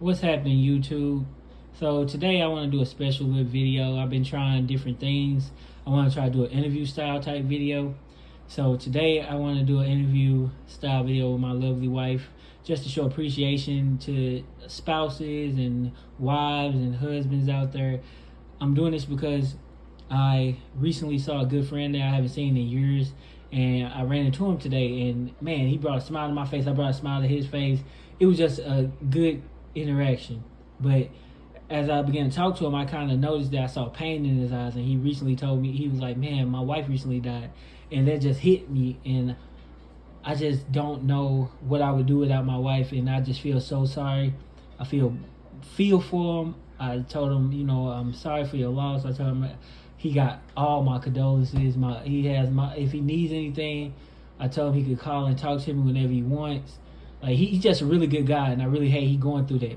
What's happening, YouTube? So today I want to do a special little video. I've been trying different things. I want to try to do an interview style type video. So today I want to do an interview style video with my lovely wife, just to show appreciation to spouses and wives and husbands out there. I'm doing this because I recently saw a good friend that I haven't seen in years, and I ran into him today, and man, he brought a smile to my face. I brought a smile to his face. It was just a good interaction. But as I began to talk to him, I kind of noticed that I saw pain in his eyes, and he recently told me, he was like, man, my wife recently died, and that just hit me, and I just don't know what I would do without my wife, and I just feel so sorry. I feel for him. I told him, I'm sorry for your loss. I told him he got all my condolences. If he needs anything, I told him he could call and talk to me whenever he wants. Like, he's just a really good guy, and I really hate he going through that.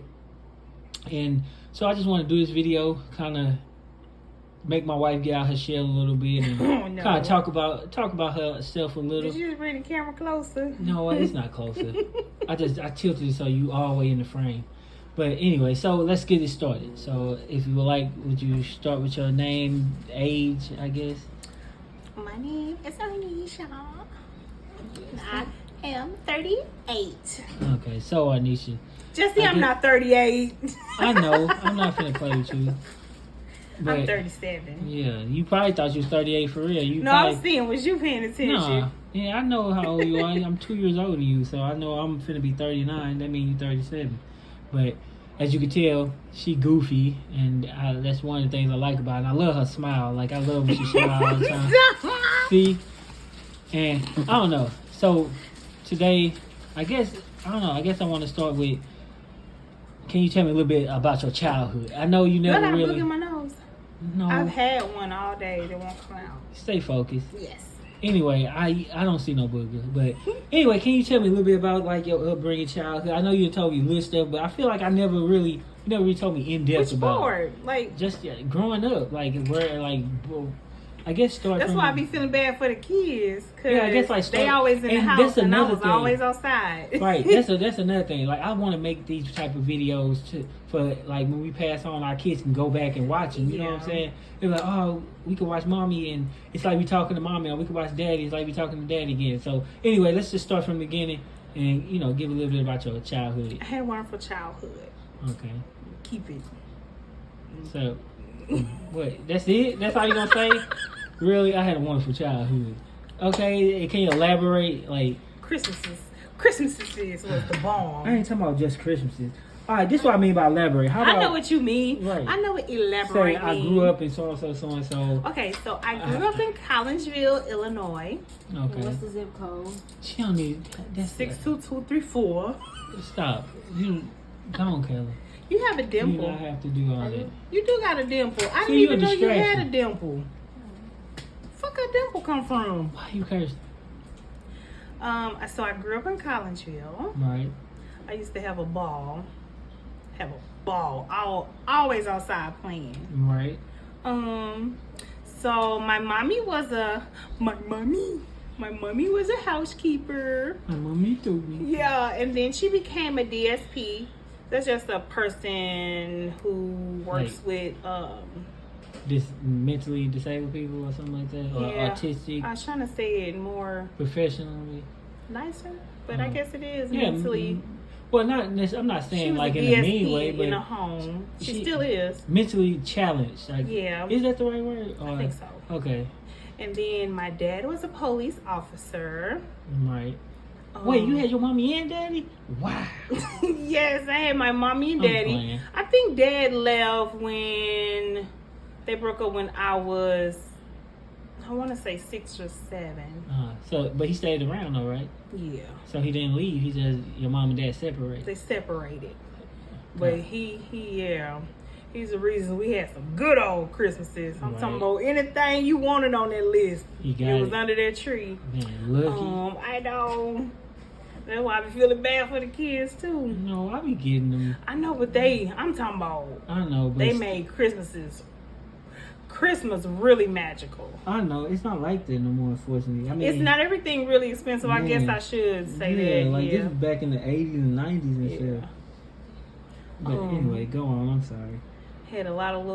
And so I just want to do this video, kind of make my wife get out her shell a little bit, and kind of talk about herself a little. Did you just bring the camera closer? No, it's not closer. I tilted it so you all the way in the frame. But anyway, so let's get it started. So if you would like, would you start with your name, age, I guess? My name is Anisha. I am 38. Okay, so Anisha. Jesse, I'm not 38. I know. I'm not finna play with you. But, I'm 37. Yeah, you probably thought you was 38 for real. I was seeing, was you paying attention? Nah. Yeah, I know how old you are. I'm 2 years older than you, so I know I'm finna be 39. That means you're 37. But as you can tell, she goofy, and that's one of the things I like about her. And I love her smile. Like, I love when she smiles all the time. See? And I don't know. So today, I guess I want to start with, can you tell me a little bit about your childhood? I know you never really... Look at my nose. No. I've had one all day that won't come out. Stay focused. Yes. Anyway, I don't see no booger. But anyway, can you tell me a little bit about like your upbringing, childhood? I know you told me little stuff, but I feel like you never really told me in depth about. Which part? Like, just growing up, like where, like, I guess start. That's why I be feeling bad for the kids, cause I guess like they always in the house and I was always outside. Right. That's another thing. Like, I want to make these type of videos for like when we pass on, our kids can go back and watch them. You know what I'm saying? They're like, oh, we can watch mommy, and it's like we talking to mommy, or we can watch daddy. It's like we talking to daddy again. So anyway, let's just start from the beginning and give a little bit about your childhood. I had a wonderful childhood. Okay. Keep it. So, what? That's it? That's all you gonna say? Really? I had a wonderful childhood. Okay, can you elaborate? Like, Christmases was the bomb. I ain't talking about just Christmases. All right, this is what I mean by elaborate. How about, I know what you mean. Right. I know what elaborate I grew up in so and so. Okay, so I grew up in Collinsville, Illinois. Okay. What's the zip code? She don't need. That's 62234. Stop. You don't, Kelly. You have a dimple. You don't have to do all that. You do got a dimple. I See, didn't even know you distraction. had a dimple. Fuck a dimple come from? Why you cursing? So I grew up in Collinsville. Right. I used to have a ball. Always outside playing. Right. So my mommy was a housekeeper. My mommy told me. Yeah, and then she became a DSP. That's just a person who works with mentally disabled people or something like that, or autistic. I was trying to say it more professionally nicer, but I guess it is yeah, mentally. Well, I'm not saying like in a mean way, but in a home, she still is mentally challenged. Like, yeah, is that the right word? I think so. Okay. And then my dad was a police officer. Right. Wait, you had your mommy and daddy? Wow. Yes, I had my mommy and daddy. I think dad left when they broke up when I was, I want to say 6 or 7. But he stayed around though, right? Yeah. So he didn't leave. He just, your mom and dad separated. They separated. But he's the reason we had some good old Christmases. I'm talking about anything you wanted on that list. It was under that tree. Man, lucky. I know. That's why I be feeling bad for the kids too. No, I be getting them. I know, but I'm talking about. I know, but they made Christmas really magical. I know. It's not like that no more, unfortunately. I mean, it's not everything really expensive. I guess I should say that. Like this was back in the 80s and 90s and stuff. But anyway, go on. I'm sorry. Had a lot of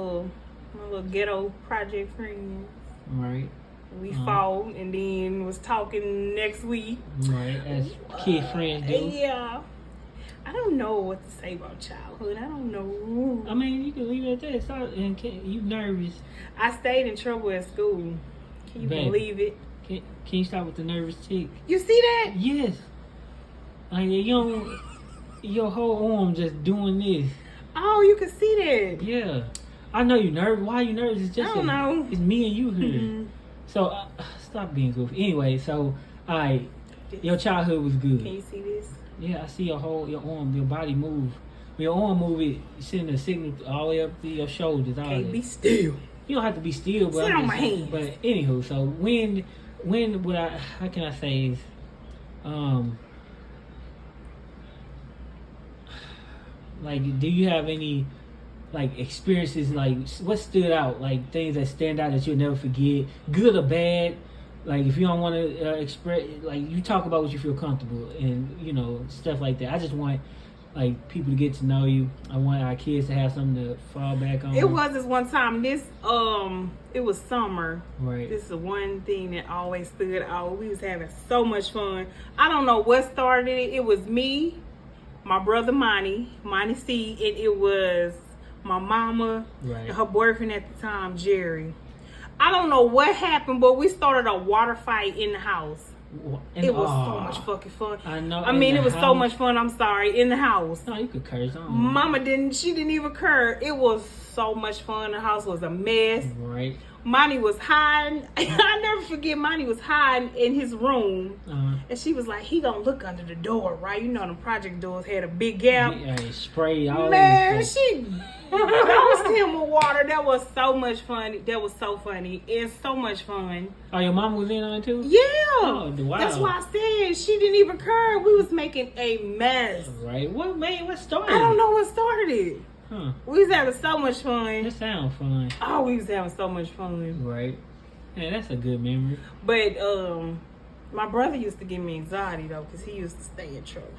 my little ghetto project friends. Right. We fought and then was talking next week. Right, as kid friends do. Yeah. I don't know what to say about childhood. I don't know. I mean, you can leave it at that. You nervous? I stayed in trouble at school. Can you believe it? Can you stop with the nervous tick? You see that? Yes. Like your whole arm just doing this. Oh, you can see that. Yeah. I know you nervous. Why are you nervous? It's just I don't know. It's me and you here. Mm-hmm. So stop being goofy. Anyway, so your childhood was good. Can you see this? Yeah, I see your arm, your body move. When your arm move, it sending a signal all the way up to your shoulders. Can't be still. You don't have to be still, but sit on my hands. But anywho, so when would how can I say is like, do you have any like experiences, like what stood out, like things that stand out that you'll never forget, good or bad? Like, if you don't want to express, like, you talk about what you feel comfortable and, you know, stuff like that. I just want, like, people to get to know you. I want our kids to have something to fall back on. It was this one time. It was summer. Right. This is the one thing that always stood out. We was having so much fun. I don't know what started it. It was me, my brother Monty C, and it was my mama and her boyfriend at the time, Jerry. I don't know what happened, but we started a water fight in the house. It was so much fucking fun. I know. I mean, it was so much fun. I'm sorry, in the house. No, you could curse on. Mama didn't. She didn't even curse. It was so much fun. The house was a mess. Right. Monty was hiding. I never forget. Monty was hiding in his room, and she was like, "He gonna look under the door, right? You know, the project doors had a big gap. Yeah, spray all. Man, she doused him with water. That was so much fun. That was so funny. It's so much fun. Oh, your mom was in on it too? Yeah. Oh, wow. That's why I said she didn't even care. We was making a mess. Right. What started? I don't know what started it. Huh. We was having so much fun. That sounds fun. Oh, we was having so much fun. Right. Yeah, that's a good memory. But my brother used to give me anxiety though, because he used to stay in trouble.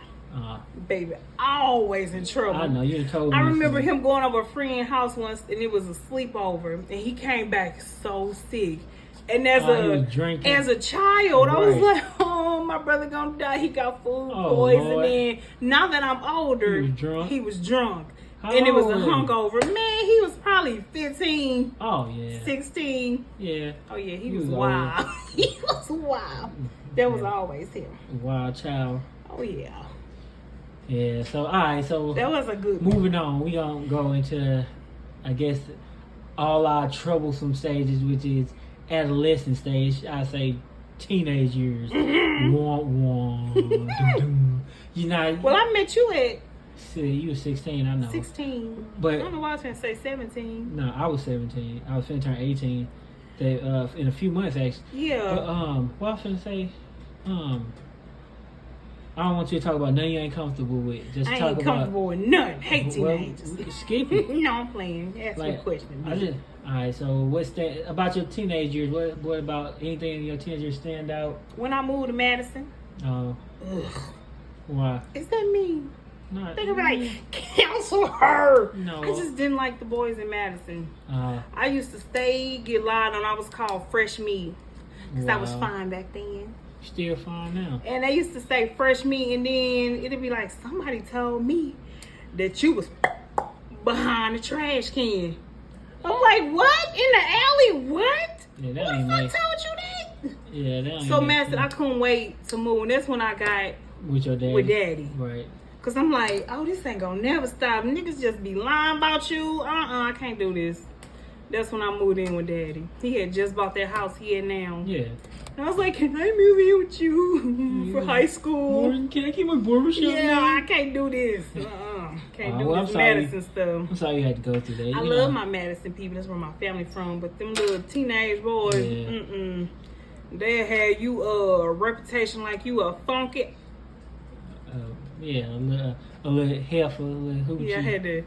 Baby, always in trouble. I know, you told me. I remember him going over a friend's house once, and it was a sleepover, and he came back so sick. And as a child, I was like, oh, my brother gonna die. He got food poisoning. Now that I'm older, he was drunk. And it was a hungover. Man, he was probably 15. Oh, yeah. 16. Yeah. Oh, yeah, he was wild. He was wild. That was always him. Wild child. Oh, yeah. Yeah, so, all right, so. That was a good moving on, we gonna go into, I guess, all our troublesome stages, which is adolescent stage. I say teenage years. You know. Well, I met you at. See, you were 16, I know. 16. But I don't know why I was going to say 17. No, I was 17. I was finna turn 18 in a few months, actually. Yeah. But, what I was finna say, I don't want you to talk about nothing you ain't comfortable with. Just I talk ain't about, comfortable with none. Hate teenagers. Well, skip it. No, I'm playing. Ask me a question. Alright, so what's that about your teenage years? What about anything in your teenage years stand out? When I moved to Madison. Oh. Why? Is that mean? No. Think of it like, cancel her. No. I just didn't like the boys in Madison. I used to get lied on. I was called fresh meat. Because I was fine back then. Still fine now. And they used to say fresh meat, and then it'd be like, somebody told me that you was behind the trash can. I'm like, what? In the alley? What? Yeah, that ain't nice. Who told you that? Yeah, that ain't So, Master, I couldn't wait to move. And that's when I got with your daddy. With daddy. Right. Because I'm like, oh, this ain't gonna never stop. Niggas just be lying about you. I can't do this. That's when I moved in with daddy. He had just bought that house he had now. Yeah. And I was like, can I move in with you for high school? Can I keep my barbershop? Yeah, I can't do this. Can't do this Madison stuff. I'm sorry you had to go through that. I love my Madison people. That's where my family from. But them little teenage boys, they had you a reputation like you a funky. Yeah, a little heifer, a little hoochie. Yeah, I had to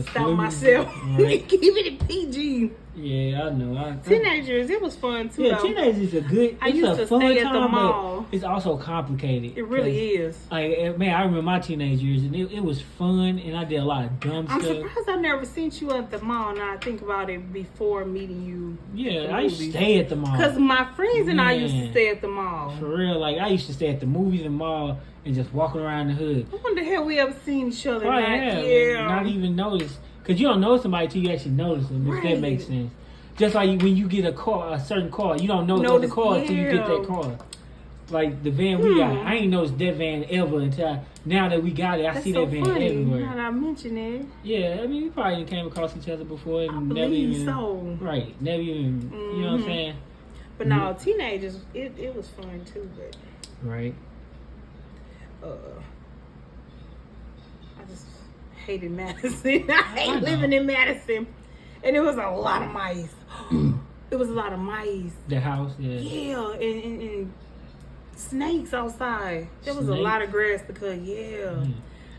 stop myself. Right. Keep it PG. Yeah, I know. Teenagers, it was fun too. Yeah, though. teenagers are good. I used to fun stay time, at the mall. But it's also complicated. It really is. Like, man, I remember my teenage years, and it was fun, and I did a lot of dumb I'm stuff. surprised I never seen you at the mall. Now I think about it before meeting you. Yeah, I used to stay at the mall. Because my friends and I used to stay at the mall. For real, like I used to stay at the movies and mall and just walking around the hood. I wonder have we ever seen each other? Oh, yeah. Not even notice. Because you don't know somebody till you actually notice them, if that makes sense. Just like when you get a certain car, you don't know the car until you get that car. Like the van we got, I ain't noticed that van ever until now that we got it. I see that van everywhere. Now that I mention it. Yeah, I mean, we probably came across each other before and never never even, you know what I'm saying? But no, teenagers, it was fun too, but. Right. I just hated Madison. I hate living in Madison. And it was a lot of mice. It was a lot of mice. The house, yeah. Yeah, and snakes outside. There was a lot of grass to cut,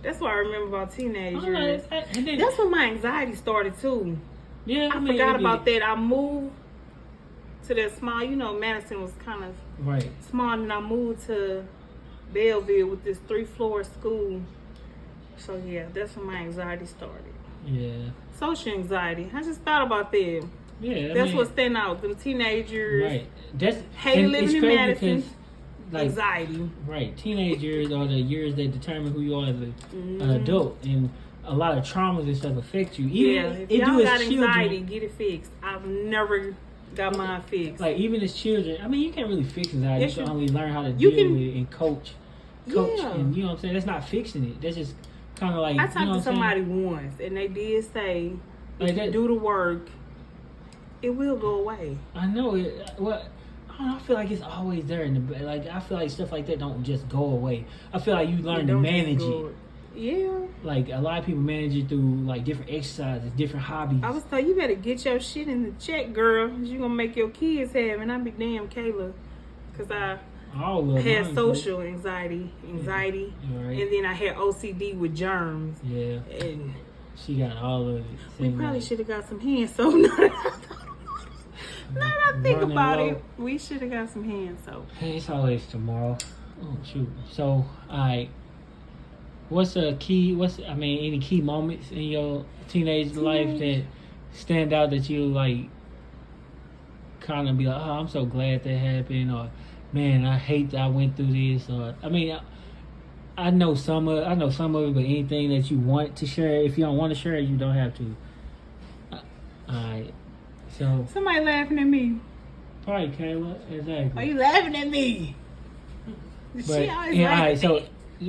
That's what I remember about teenagers. That's when my anxiety started too. Yeah, I forgot about that. I moved to that small, Madison was kind of small, and I moved to Belleville with this 3-floor school. So yeah, that's when my anxiety started. Yeah. Social anxiety. I just thought about that. Yeah. That's what stand out. Them teenagers. Right. That's hate living in Madison. Because, like, anxiety. Right. Teenage years are the years that determine who you are as an adult, and a lot of traumas and stuff affect you. Even if y'all got anxiety, get it fixed. I've never got mine fixed. Like even as children, I mean, you can't really fix anxiety. You can only learn how to deal with it and coach, and you know what I'm saying. That's not fixing it. That's just kind of like I talked to somebody once, and they did say, if you do the work, it will go away. I know it. Well, I don't know, I feel like it's always there in the like. I feel like stuff like that don't just go away. I feel like you learn to manage it. Yeah. Like a lot of people manage it through like different exercises, different hobbies. I was told you better get your shit in the check, girl. You gonna make your kids have, and I be damn Kayla, cause I had social anxiety, and then I had OCD with germs. Yeah. And she got all of it. We probably should have got some hand soap. Now that I think about it, we should have got some hand soap. Hey, it's always tomorrow. Oh shoot. So, alright. What's any key moments in your teenage life that stand out that you like kind of be like, oh, I'm so glad that happened, or man, I hate that I went through this, or I mean, I know some of it, but anything that you want to share, if you don't want to share it, you don't have to. Alright, so somebody laughing at me. Probably Kayla, exactly. Are you laughing at me? But, she always alright, so.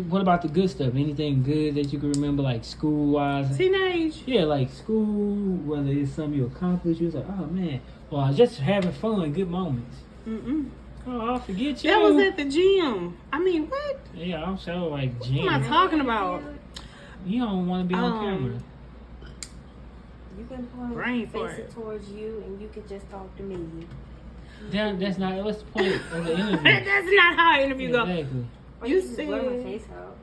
What about the good stuff? Anything good that you can remember, like school-wise? Teenage? Yeah, like school, whether it's something you accomplished, you was like, oh, man. Well, just having fun, good moments. Oh, I forget you. That was at the gym. I mean, what? Yeah, I'm so, like, gym. What am I talking about? You don't want to be on camera. You can face it towards you, and you can just talk to me. That's not, what's the point of the interview? That's not how an interview goes. Exactly. You said, blur my face out.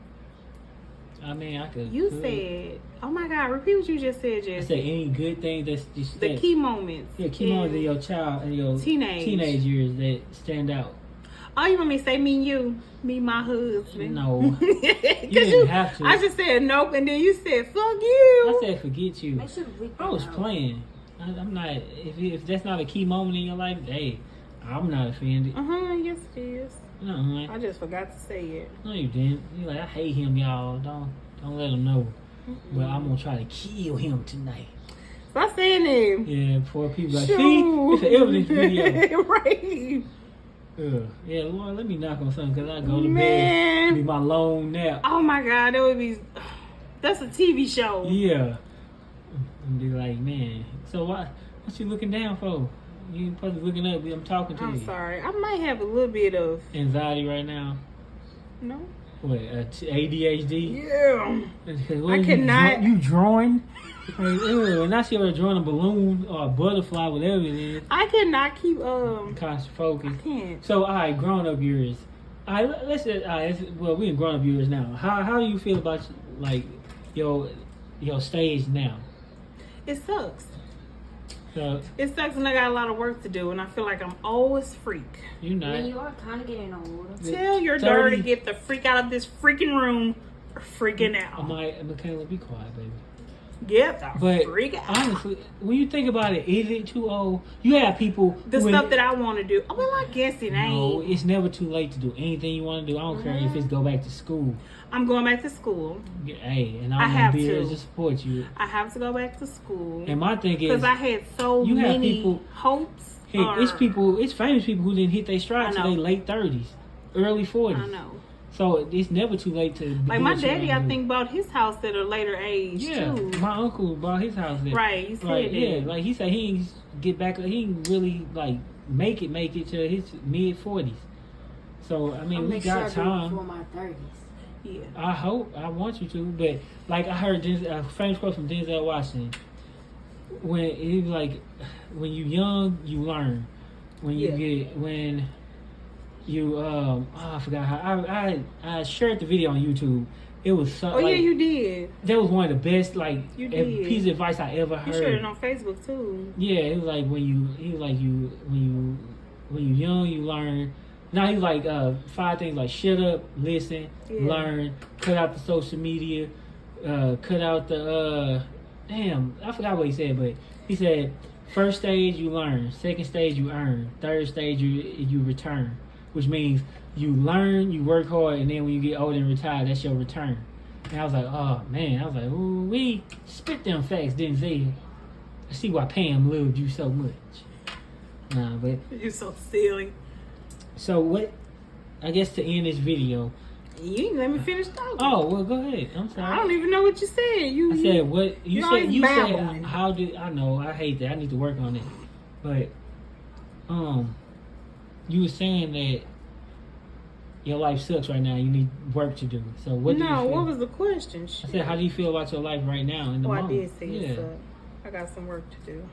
I mean, I could. You said, oh my God, repeat what you just said, Jess. I said any good thing that's just the key moments. Yeah, key moments in your child and your teenage years that stand out. Oh, you want me to say me and you? Me, my husband. No. You didn't have to. I just said nope, and then you said fuck you. I said forget you. I was playing. I'm not. If that's not a key moment in your life, hey, I'm not offended. Yes it is. No, I just forgot to say it. No, you didn't. You like, I hate him, y'all. Don't let him know. But I'm gonna try to kill him tonight. Stop saying it. Yeah, before people like, see, it's an evidence video. Right. Yeah, Lord, let me knock on something because I go to bed. Be my long nap. Oh my God, that would be. That's a TV show. Yeah. And be like, man. So what you looking down for? You ain't supposed to be looking up. I'm talking to you. I'm sorry. I might have a little bit of anxiety right now. No. What? ADHD? Yeah. I cannot. You drawing? Like, and I see her drawing a balloon or a butterfly, whatever it is. I cannot keep constant focus. I can't. So, all right, grown up years. All right, well, we in grown up years now. How do you feel about like your your stage now? It sucks. So it sucks, and I got a lot of work to do, and I feel like I'm always freak. You not. And you are kind of getting older. Tell your daughter to get the freak out of this freaking room, or freaking out. Michaela, be quiet, baby. Yep, but freak out. Honestly, when you think about it, is it too old? You have people the stuff that I want to do. Well, I guess it ain't. No, it's never too late to do anything you want to do. I don't care if it's go back to school. I'm going back to school. Hey, and I'm gonna be there to support you. I have to go back to school. And my thing is, because I had so many hopes. It's famous people who didn't hit their stride till their late 30s, early 40s. I know. So it's never too late to like my daddy. I think bought his house at a later age too. My uncle bought his house there. Right, he said that. Like he said, he ain't get back. He ain't really like make it to his mid 40s. So I mean, we got time. Before my 30s. Yeah. I hope. I want you to, but like I heard a famous quote from Denzel Washington. When he was like, when you young, you learn. When you I forgot how I shared the video on YouTube. It was so. Oh yeah, you did. That was one of the best piece of advice I ever heard. You shared it on Facebook too. Yeah, it was like when you young, you learn. Now he like 5 things like shut up, listen, learn, cut out the social media, cut out the damn, I forgot what he said, but he said first stage you learn, second stage you earn, third stage you return, which means you learn, you work hard, and then when you get older and retire, that's your return. And I was like, oh man, I was like, ooh, we spit them facts, Denzel. I see why Pam loved you so much. Nah, but you're so silly. So what? I guess to end this video. You didn't let me finish talking. Oh well, go ahead. I'm sorry. I don't even know what you said. I said what you said. You said how did I know? I hate that. I need to work on it. But you were saying that your life sucks right now. You need work to do. So what? do you feel? What was the question? I said, how do you feel about your life right now in the moment? I did say it sucks. I got some work to do.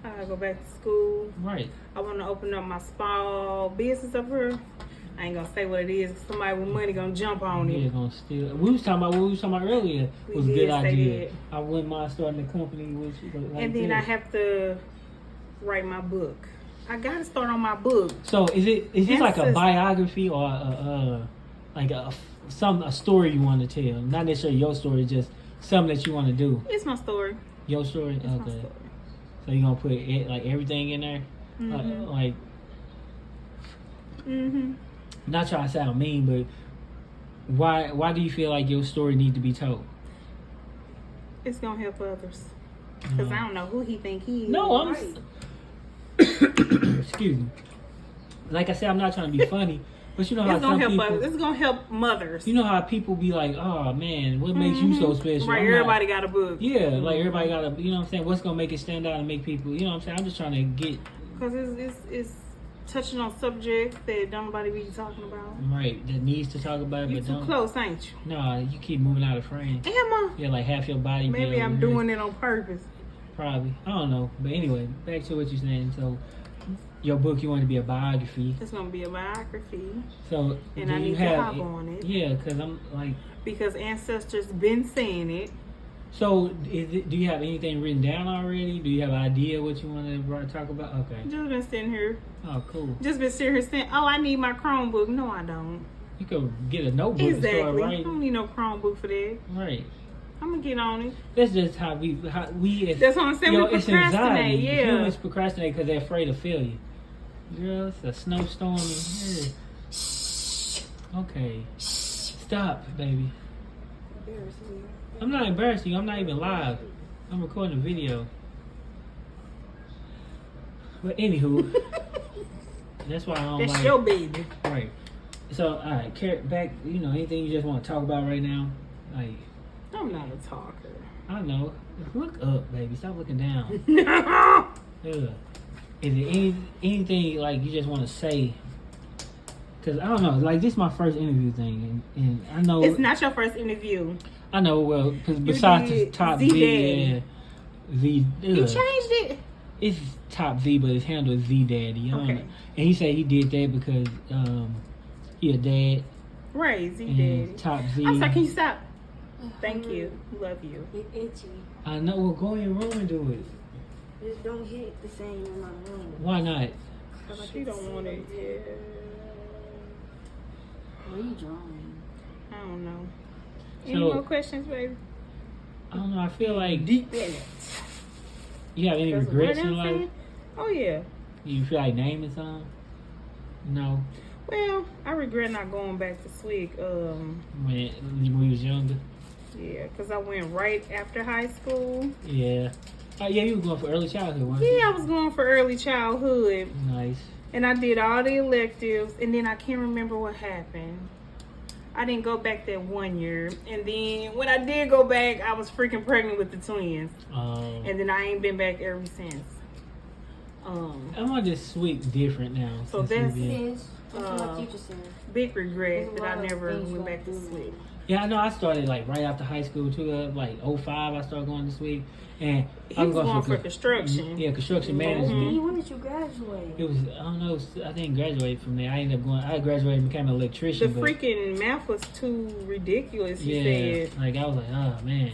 I gotta go back to school. Right. I want to open up my small business up here. I ain't gonna say what it is. Somebody with money gonna jump on it. Yeah, gonna steal. What we was talking about earlier was a good idea. I wouldn't mind starting a company with you. Like and then this. I have to write my book. I gotta start on my book. So is this like a biography or a story you want to tell? Not necessarily your story, just something that you want to do. It's my story. Your story. It's okay. my story. So you're gonna put it, like everything in there, like. Not trying to sound mean, but why do you feel like your story needs to be told? It's gonna help others. Because I don't know who he think he is. No, I'm. Excuse me. Like I said, I'm not trying to be funny, but you know how some people. It's gonna help mothers. You know how people be like, "Oh man, what makes you so special?" Right, everybody got a book. Yeah, like everybody got a. You know what I'm saying? What's gonna make it stand out and make people? You know what I'm saying? I'm just trying to get. Because it's touching on subjects that nobody be talking about. Right, that needs to talk about it, you but too don't. Close, ain't you? No, you keep moving out of frame. Am I? Yeah, like half your body. Maybe I'm doing it on purpose. Probably. I don't know. But anyway, back to what you're saying. So, your book, you want to be a biography. It's going to be a biography. So, and I need to hop on it. Yeah, because I'm like... Because ancestors been saying it. So, do you have anything written down already? Do you have an idea what you want to talk about? Okay. Just been sitting here. Oh, cool. Just been sitting here saying, oh, I need my Chromebook. No, I don't. You could get a notebook and start writing. I don't need no Chromebook for that. Right. I'm gonna get on it. That's just how we that's what I'm saying. We procrastinate. Yeah. Humans procrastinate because they're afraid of failure. Girl, it's a snowstorm in here. Okay. Stop, baby. I'm not embarrassing you. I'm not even live. I'm recording a video. But anywho, that's why I don't That's your baby. Right. So, all right, back. You know, anything you just want to talk about right now? Like. I'm not a talker. I know. Look up, baby. Stop looking down. No. Is there anything like you just want to say? Because I don't know. Like, this is my first interview thing. And I know. It's not your first interview. I know. Well, because besides the top V. You changed it? It's top V, but it's handled Z Daddy. Okay. And he said he did that because he a dad. Right, Z Daddy. Top Z. I'm sorry, can you stop? Thank you. Love you. It's itchy. I know. Well, go in your room and do it. Just don't hit the same in my room. Why not? She don't want it. Yeah. What are you drawing? I don't know. Any So- more questions, baby? I don't know. I feel like Deep in it. you have any regrets in life? Oh yeah. You feel like naming something? No. Well, I regret not going back to SWIG. When you was younger. Yeah, because I went right after high school. Yeah. Oh yeah, you were going for early childhood, weren't you? Yeah, I was going for early childhood. Nice. And I did all the electives, and then I can't remember what happened. I didn't go back that 1 year. And then when I did go back, I was freaking pregnant with the twins. And then I ain't been back ever since. I'm on this SWIG different now. So since that's we've It been- is. That's what my teacher said. big regret There's a that I lot of never things you went back to gotta do now. SWIG. Yeah, I know. I started like right after high school too. Like 05, I started going this week, and He I'm was going for construction. Yeah, construction When management. when did you graduate? It was I don't know. I didn't graduate from there. I ended up going. I graduated and became an The electrician. but freaking math was too ridiculous, he yeah, said. like I was like, oh man,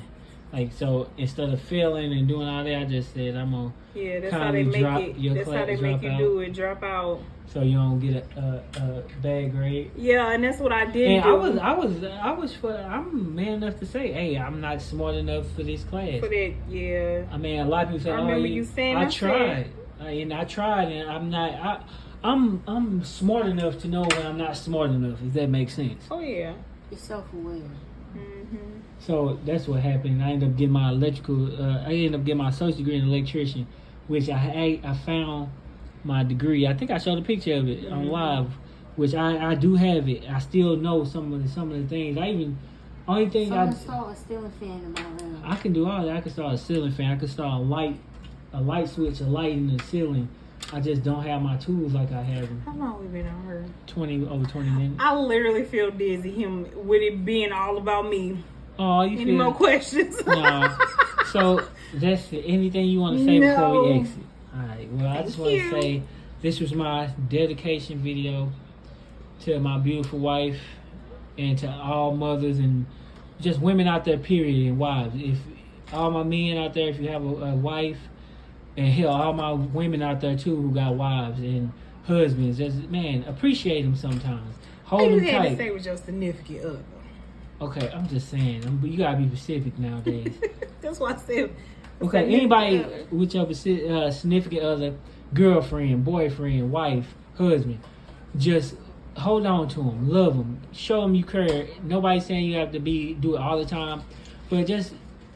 like so instead of failing and doing all that, I just said I'm gonna Yeah, that's Kinda how they make drop it. your That's how they class, make drop you out. do it. Drop out. so you don't get a bad grade. Yeah, and that's what I did. And do I'm man enough to say, hey, I'm not smart enough for this class. for that. Yeah. I mean, a lot of people say, I "Oh, remember you saying I that tried, and I tried, and I'm not. I'm smart enough to know when I'm not smart enough. If that makes sense. Oh yeah. You're self-aware. Mhm. So that's what happened. I ended up getting my I ended up getting my associate degree in electrician, which I found my degree. I think I showed a picture of it on live, which I do have it. I still know some of the things. Only thing Someone install a ceiling fan in my room. I can do all that. I can start a ceiling fan. I can start a light switch, a light in the ceiling. I just don't have my tools like I have them. How long we been on her? Over 20 minutes. I literally feel dizzy him with it being all about me. Oh, you Any more questions? No. So that's it. Anything you want to say before No. we exit? All right. Well, I just want you. to say this was my dedication video to my beautiful wife and to all mothers and just women out there, period, and wives. If all my men out there, if you have a wife, and hell, all my women out there too who got wives and husbands, just man, appreciate them sometimes. Hold You them had to tight. say with your significant other. Okay, I'm just saying. You gotta be specific nowadays. That's why I said. Okay, significant anybody other. with your significant other, girlfriend, boyfriend, wife, husband, just hold on to them, love them, show them you care. Nobody's saying you have to do it all the time, but just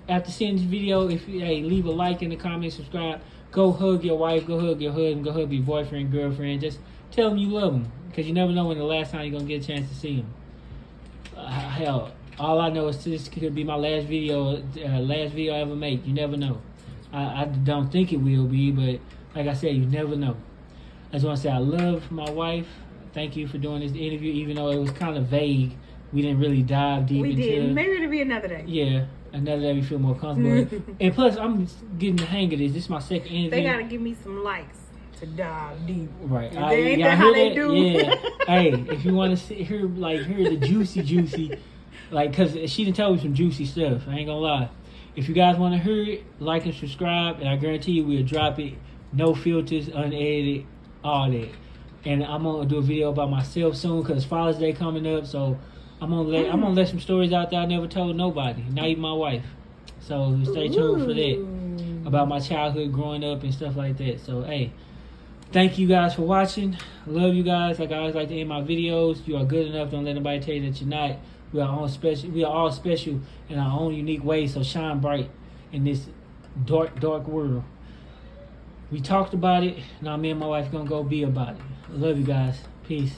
after seeing this video, if you leave a like in the comments, subscribe, go hug your wife, go hug your husband, go hug your boyfriend, girlfriend. Just tell them you love them, because you never know when the last time you're gonna get a chance to see them. Hell, all I know is this could be my last video I ever make. You never know. I don't think it will be, but like I said, you never know. I just want to say I love my wife. Thank you for doing this interview, even though it was kind of vague. We didn't really dive deep We into did. Maybe it'll be another day. Yeah, another day we feel more comfortable. And plus, I'm getting the hang of this. This is my second interview. They gotta give me some likes to dive deep. Right. Ain't y'all that how hear they do? Yeah. Hey, if you want to hear the juicy, because she done told me some juicy stuff. I ain't gonna lie. If you guys want to hear it, like and subscribe, and I guarantee you we'll drop it. No filters, unedited, all that. And I'm gonna do a video about myself soon because Father's Day coming up. So I'm gonna let some stories out that I never told nobody, not even my wife. So stay tuned for that, about my childhood growing up and stuff like that. So hey, thank you guys for watching. Love you guys. Like I always like to end my videos. You are good enough. Don't let anybody tell you that you're not. We are all special. We are all special in our own unique ways. So shine bright in this dark world. We talked about it. Now me and my wife gonna go be about it. Love you guys. Peace.